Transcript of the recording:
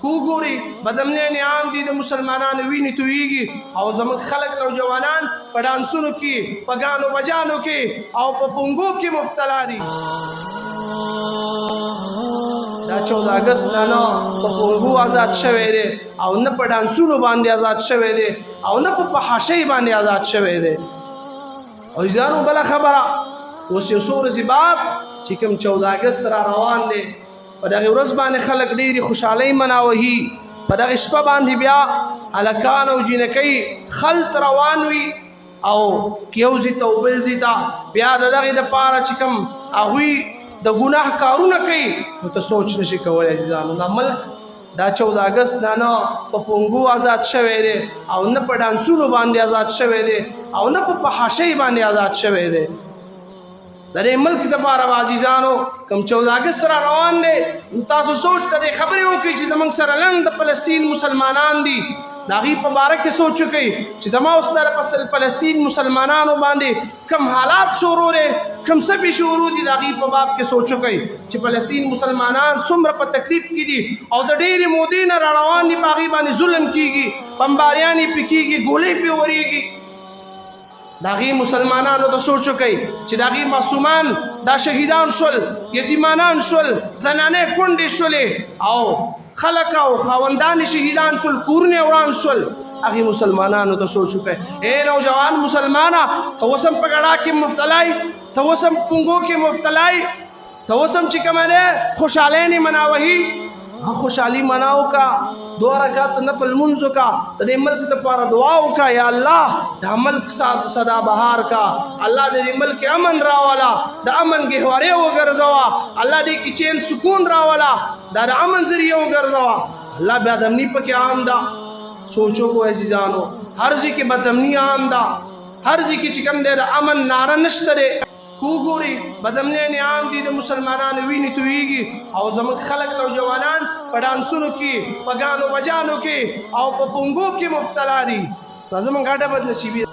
کوګوري بدمنیان عام دي د مسلمانانو وینې تویږي او زموږ خلک نوجوانان په ډانسونو کې په ګانو بجانو کې او په پونګو کې مبتلا دي. دا 14 اگست نه په پونګو آزاد شوی دی او نه په ډانسونو باندې آزاد شوی دی او نه په فحاشۍ باندې آزاد شوی دی. او ځانو بل خبره اوس یو څو ورځې بعد چې کوم 14 اگست را روان دی په دغه ورځ باندې خلک ډېرې خوشحالۍ مناوهي. په دغه شپه باندې بیا هلکان او جینکۍ خلط روان وي او یو ځای ته او بل ځای ته بیا د دغې دپاره چې کوم هغوی د ګناه کارونه کوي نو ته سوچ نشي کولی عزیزانو. دا ملک دا 14 اگست نه په پونګو آزاد شوی دی او نه په ډانسونو باندې آزاد شوی دی او نه په فحاشۍ باندې آزاد شوی دی. د دې ملک دپاره عزیزانو کوم 14 اگست را روان دی تاسو سوچ ته دې خبرې وکړئ چې زموږ سره لنډ د فلسطین مسلمانان دي د هغې په باره کې سوچ وکړئ چې زما اوس د فلسطین مسلمانانو باندې کوم حالات شروع دی کوم څه پې شروع دي د هغې په باب کې سوچ وکړئ چې فلسطین مسلمانان څومره په تکلیف کې دي او د ډېرې مودې نه را روان دي په هغې باندې ظلم کېږي بمباریان یې پې کېږي ګولۍ پې ورېږي. د هغې مسلمانانو ته سوچ وکړئ چې د هغې معصومان دا شهیدان شول یتیمانان شول زنانې کونډې شولې او خلک او خاوندان شهیدان شول کورونه وران شول. هغې مسلمانانو ته سوچ وکړئ ای نوجوان مسلمانه ته اوس هم په ګډا کې مبتلا یې ته اوس هم پونګو کې مبتلا یې ته اوس هم چې کومه دی خوشحالۍ نه مناوهي خوشحالي مناو کا 2 رکعات نفل لمونځ وکړه د دې ملک دپاره دعا وکړه یا الله دا ملک سدا بهار کا الله د دې ملک امن راولا د امن ګهوارې وګرځوه الله دې کې چین سکون راولا دا د امن ذریعه وګرځوه الله بیا د امني پکې عام ده. سوچو کو عزیزانو هر ځای کې بدامني عام ده هر ځای کې چې کوم دی د امن ناره نشته دی. کوګوري بدمنیان عام دي د مسلمانانو وینې تویږي او زموږ خلک نوجوانان په ډانسونو کې په ګانو بجانو کې او په پونګو کې مبتلا دي. زموږ ګډه بدنصیبي